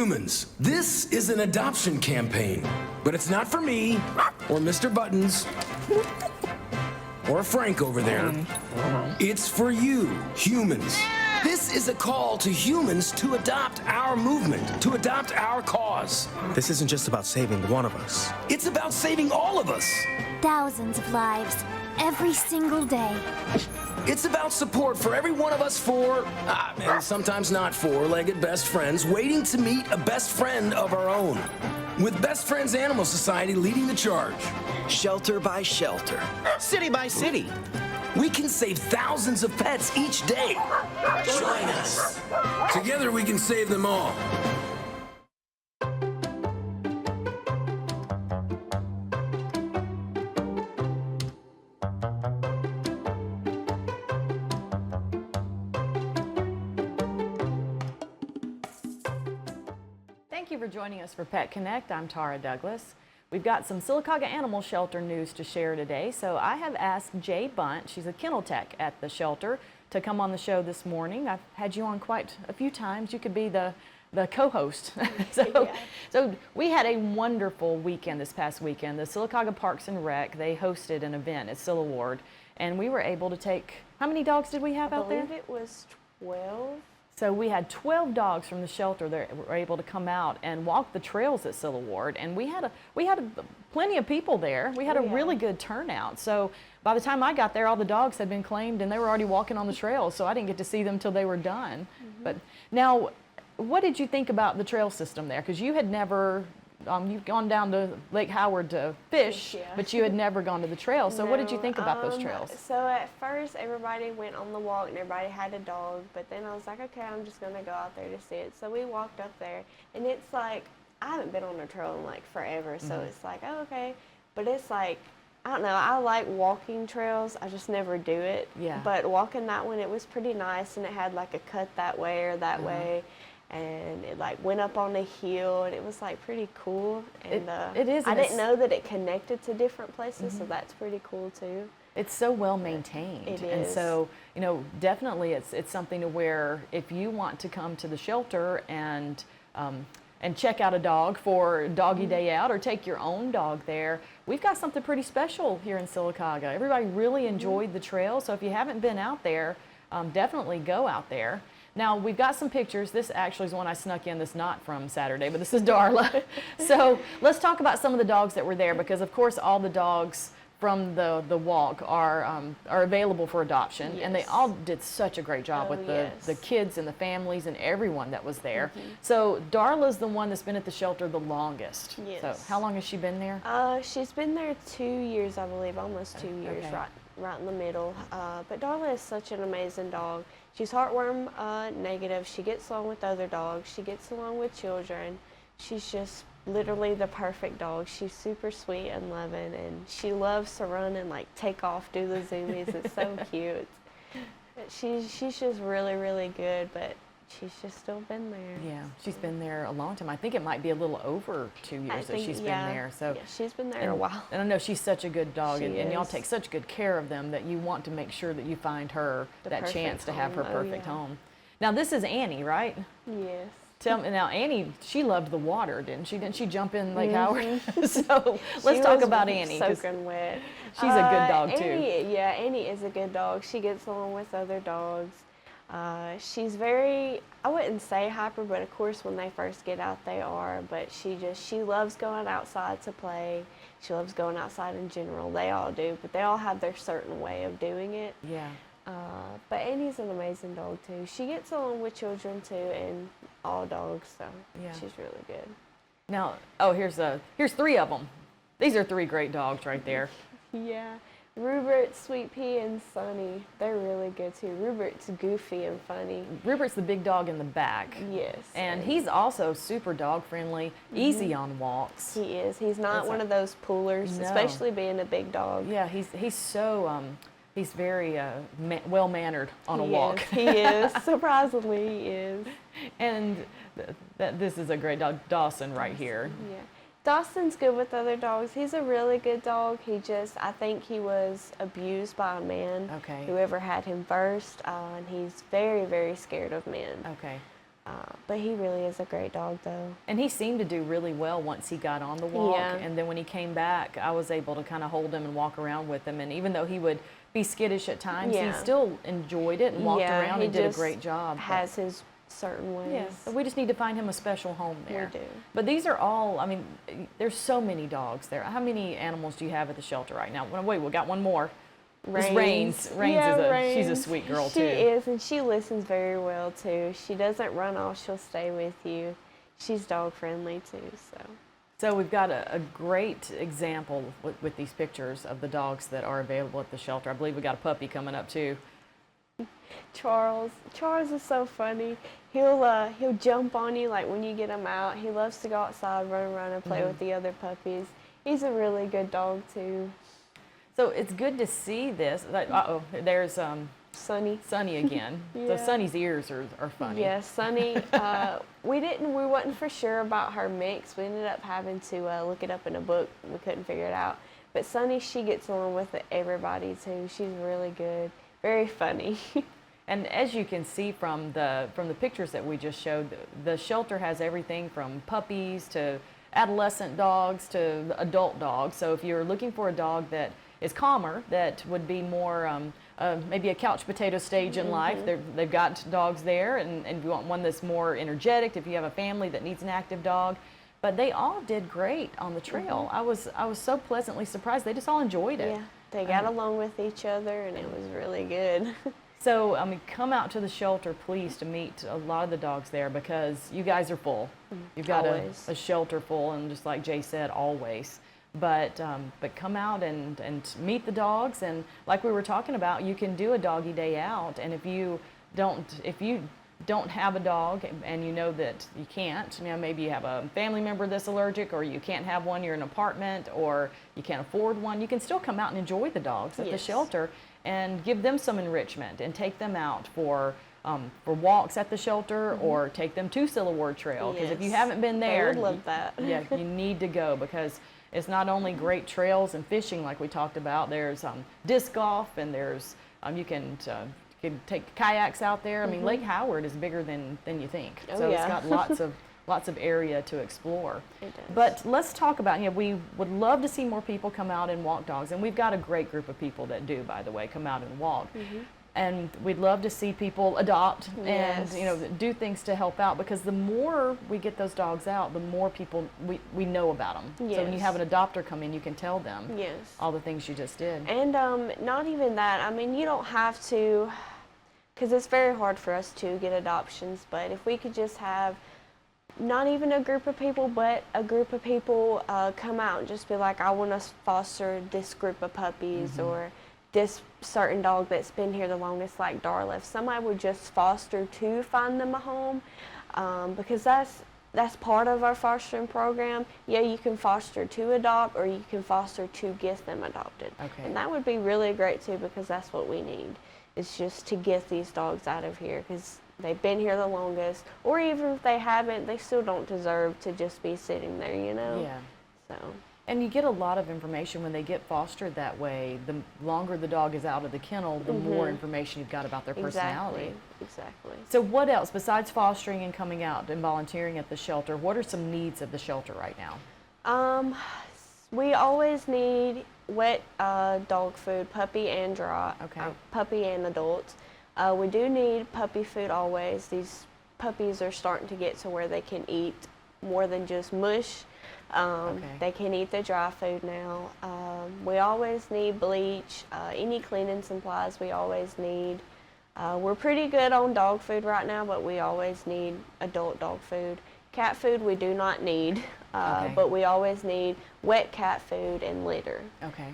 Humans, this is an adoption campaign, but it's not for me, or Mr. Buttons, or Frank over there. It's for you, humans. This is a call to humans to adopt our movement, to adopt our cause. This isn't just about saving one of us. It's about saving all of us. Thousands of lives, every single day. It's about support for every one of us four, and sometimes not four-legged best friends, waiting to meet a best friend of our own. With Best Friends Animal Society leading the charge. Shelter by shelter, city by city. We can save thousands of pets each day. Join us. Together we can save them all. Thank you for joining us for Pet Connect. I'm Tara Douglas. We've got some Sylacauga Animal Shelter news to share today, so I have asked Jay Bunt, she's a kennel tech at the shelter, to come on the show this morning. I've had you on quite a few times. You could be the co-host. So we had a wonderful weekend this past weekend. The Sylacauga Parks and Rec, they hosted an event at Sylaward, and we were able to take, how many dogs did we have out there? I believe it was 12. So we had 12 dogs from the shelter that were able to come out and walk the trails at Sylaward, and we had plenty of people there. We had a really good turnout. So by the time I got there, all the dogs had been claimed and they were already walking on the trails, so I didn't get to see them till they were done. But now, what did you think about the trail system there? Because you had never, you've gone down to Lake Howard to fish, but you had never gone to the trail. So what did you think about those trails? So at first, everybody went on the walk and everybody had a dog, but then I was like, okay, I'm just gonna go out there to see it. So we walked up there, and it's like, I haven't been on a trail in like forever, so it's like, oh, okay. But it's like, I don't know, I like walking trails, I just never do it. Yeah. But walking that one, it was pretty nice, and it had like a cut that way or that way. And it like went up on a hill, and it was like pretty cool. And it is. I didn't know that it connected to different places, so that's pretty cool too. It's so well maintained. It And is. so, you know, definitely it's something to where if you want to come to the shelter and check out a dog for Doggy Day Out or take your own dog there, we've got something pretty special here in Sylacauga. Everybody really enjoyed the trail, so if you haven't been out there, definitely go out there. Now, we've got some pictures. This actually is one I snuck in that's not from Saturday, but this is Darla. So let's talk about some of the dogs that were there, because of course all the dogs from the walk are available for adoption, and they all did such a great job with the kids and the families and everyone that was there. So Darla's the one that's been at the shelter the longest. Yes. So how long has she been there? She's been there 2 years, I believe, almost 2 years, right in the middle. But Darla is such an amazing dog. She's heartworm negative. She gets along with other dogs. She gets along with children. She's just literally the perfect dog. She's super sweet and loving, and she loves to run and like take off, do the zoomies. It's so cute. But she's just really, really good, but she's just still been there. Yeah, she's been there a long time. I think it might be a little over 2 years that she's been there. So yeah, she's been there a while. And I know she's such a good dog, She and y'all is. take such good care of them that you want to make sure that you find her that perfect chance to have her home. Oh, perfect yeah. home. Now this is Annie, right? Yes. Tell me now, Annie, she loved the water, didn't she? Didn't she jump in Lake Howard? So She let's talk was about Annie. 'Cause soaking wet. She's a good dog too. Annie is a good dog. She gets along with other dogs. She's very, I wouldn't say hyper, but of course when they first get out they are, but she loves going outside to play. She loves going outside in general. They all do, but they all have their certain way of doing it. Yeah. But Annie's an amazing dog too. She gets along with children too, and all dogs, so she's really good. Now, here's 3 of them. These are 3 great dogs right there. Yeah. Rupert, Sweet Pea, and Sunny, they're really good too. Rupert's goofy and funny. Rupert's the big dog in the back. Yes. And he's also super dog friendly, easy on walks. He is. He's not one of those pullers, No. especially being a big dog. Yeah, he's so he's very well mannered on a walk. He is. Surprisingly, he is. And this is a great dog, Dawson, right here. Yeah. Dawson's good with other dogs. He's a really good dog. I think he was abused by a man. Okay. Whoever had him first, and he's very, very scared of men. Okay. But he really is a great dog, though. And he seemed to do really well once he got on the walk. Yeah. And then when he came back, I was able to kind of hold him and walk around with him. And even though he would be skittish at times, he Yeah. still enjoyed it and walked around he and did a just great job. Has his certain ways. Yeah, so we just need to find him a special home We there. do. But these are all, I mean, there's so many dogs there. How many animals do you have at the shelter right now? Well, wait, we got one more. This Rains. Rains Yeah, she's a Rains. sweet girl She too. is, and she listens very well too. She doesn't run off. She'll stay with you. She's dog friendly too. So we've got a great example with these pictures of the dogs that are available at the shelter. I believe we got a puppy coming up too. Charles is so funny. He'll jump on you like when you get him out. He loves to go outside, run around, and play with the other puppies. He's a really good dog too. So it's good to see this. There's Sonny. Sonny again. So Yeah. Sonny's ears are funny. Yeah, Sonny. We wasn't for sure about her mix. We ended up having to look it up in a book. We couldn't figure it out. But Sonny, she gets along with everybody too. She's really good, very funny. And as you can see from the pictures that we just showed, the shelter has everything from puppies to adolescent dogs to adult dogs. So if you're looking for a dog that is calmer, that would be more maybe a couch potato stage in life, they've got dogs there, and you want one that's more energetic if you have a family that needs an active dog. But they all did great on the trail. I was so pleasantly surprised. They just all enjoyed it. Yeah, they got along with each other, and it was really good. So, I mean, come out to the shelter, please, to meet a lot of the dogs there, because you guys are full. You've got Always. a shelter full, and just like Jay said, always. But come out and meet the dogs, and like we were talking about, you can do a doggy day out, and if you don't have a dog and you know that you can't, maybe you have a family member that's allergic, or you can't have one, you're in an apartment, or you can't afford one, you can still come out and enjoy the dogs at the Yes. shelter and give them some enrichment and take them out for walks at the shelter, or take them to Civil War Trail, because if you Yes. haven't been there, They would love that. yeah, you need to go, because it's not only great trails and fishing like we talked about. There's disc golf, and there's you can take kayaks out there. I mean, Lake Howard is bigger than you think. Oh, So it's yeah. got lots of area to explore. It does. But let's talk about, we would love to see more people come out and walk dogs, and we've got a great group of people that do, by the way, come out and walk. And we'd love to see people adopt Yes. and do things to help out, because the more we get those dogs out, the more people we know about them. So when you Yes. have an adopter come in, you can tell them Yes. all the things you just did. And not even that. I mean, you don't have to, because it's very hard for us to get adoptions. But if we could just have not even a group of people, but a group of people come out and just be like, I want to foster this group of puppies, or this certain dog that's been here the longest, like Darla. If somebody would just foster to find them a home, because that's part of our fostering program. Yeah, you can foster to adopt, or you can foster to get them adopted. Okay. And that would be really great too, because that's what we need. It's just to get these dogs out of here, because they've been here the longest, or even if they haven't, they still don't deserve to just be sitting there, Yeah. So, And you get a lot of information when they get fostered that way. The longer the dog is out of the kennel, the more information you've got about their personality. Exactly. So what else, besides fostering and coming out and volunteering at the shelter, what are some needs of the shelter right now? We always need wet dog food, puppy and dry, Okay. puppy and adults. We do need puppy food always. These puppies are starting to get to where they can eat more than just mush. They can eat the dry food now. We always need bleach, any cleaning supplies we always need. We're pretty good on dog food right now, but we always need adult dog food. Cat food we do not need, Okay. but we always need wet cat food and litter. Okay.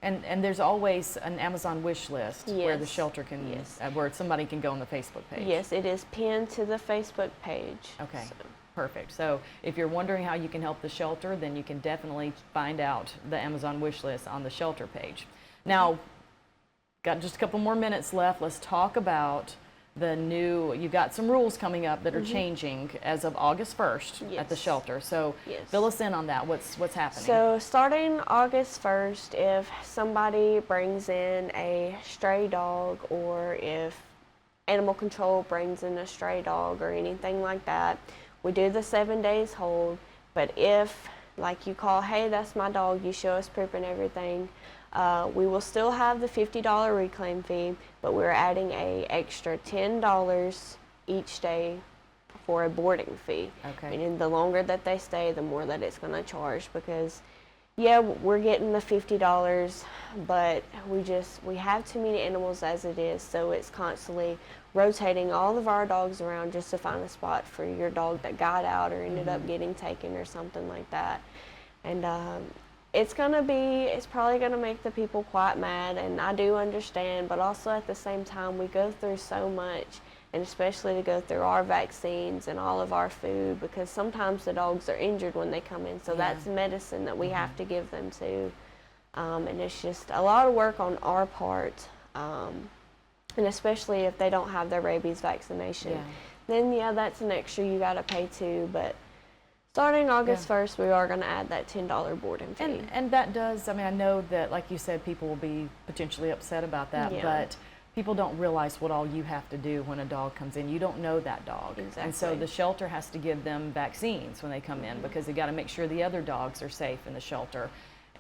And there's always an Amazon wish list where the Yes. shelter can, Yes. where somebody can go on the Facebook page. Yes, it is pinned to the Facebook page. Okay. So, Perfect. So if you're wondering how you can help the shelter, then you can definitely find out the Amazon wish list on the shelter page. Now, got just a couple more minutes left. Let's talk about the new, you've got some rules coming up that are changing as of August 1st at the Yes. shelter. So Yes. fill us in on that. What's happening? So starting August 1st, if somebody brings in a stray dog, or if animal control brings in a stray dog or anything like that, we do the 7 days hold. But if, like, you call, hey, that's my dog, you show us proof and everything, we will still have the $50 reclaim fee, but we're adding a extra $10 each day for a boarding fee. Okay. Meaning the longer that they stay, the more that it's going to charge, because yeah, we're getting the $50, but we have too many animals as it is, so it's constantly rotating all of our dogs around just to find a spot for your dog that got out or ended up getting taken or something like that. And it's probably going to make the people quite mad, and I do understand, but also at the same time, we go through so much, and especially to go through our vaccines and all of our food, because sometimes the dogs are injured when they come in, so that's medicine that we have to give them too. And it's just a lot of work on our part, and especially if they don't have their rabies vaccination. Then that's an extra you got to pay too, but starting August 1st, we are going to add that $10 boarding fee. And that does, I mean, I know that, like you said, people will be potentially upset about that, but people don't realize what all you have to do when a dog comes in. You don't know that dog. Exactly. And so the shelter has to give them vaccines when they come in, because they got to make sure the other dogs are safe in the shelter.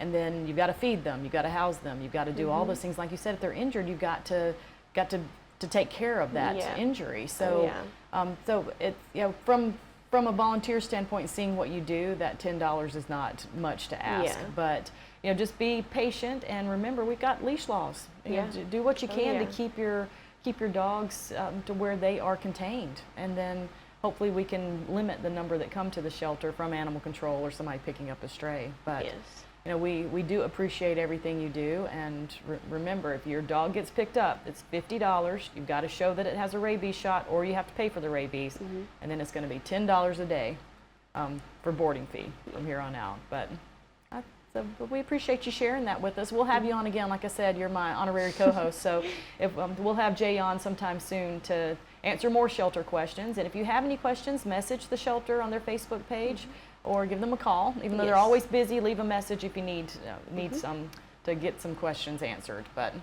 And then you've got to feed them, you've got to house them, you've got to do all those things. Like you said, if they're injured, you've got to take care of that injury. So so it's, from a volunteer standpoint, seeing what you do, that $10 is not much to ask. But just be patient, and remember, we've got leash laws. Do what you can to keep your dogs to where they are contained, and then hopefully we can limit the number that come to the shelter from animal control or somebody picking up a stray. But we do appreciate everything you do, and remember, if your dog gets picked up, it's $50. You've got to show that it has a rabies shot, or you have to pay for the rabies, and then it's going to be $10 a day for boarding fee from here on out. But we appreciate you sharing that with us. We'll have you on again. Like I said, you're my honorary co-host, so we'll have Jay on sometime soon to answer more shelter questions. And if you have any questions, message the shelter on their Facebook page, or give them a call. Even though they're always busy, leave a message if you need some to get some questions answered. But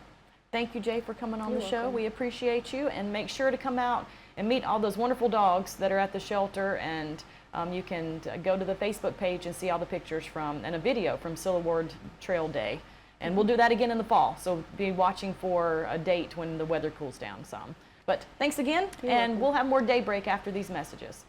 thank you, Jay, for coming on the show. Welcome. We appreciate you, and make sure to come out and meet all those wonderful dogs that are at the shelter. And you can go to the Facebook page and see all the pictures and a video from Civil War Trail Day. And we'll do that again in the fall, so be watching for a date when the weather cools down some. But thanks again, and we'll have more Daybreak after these messages.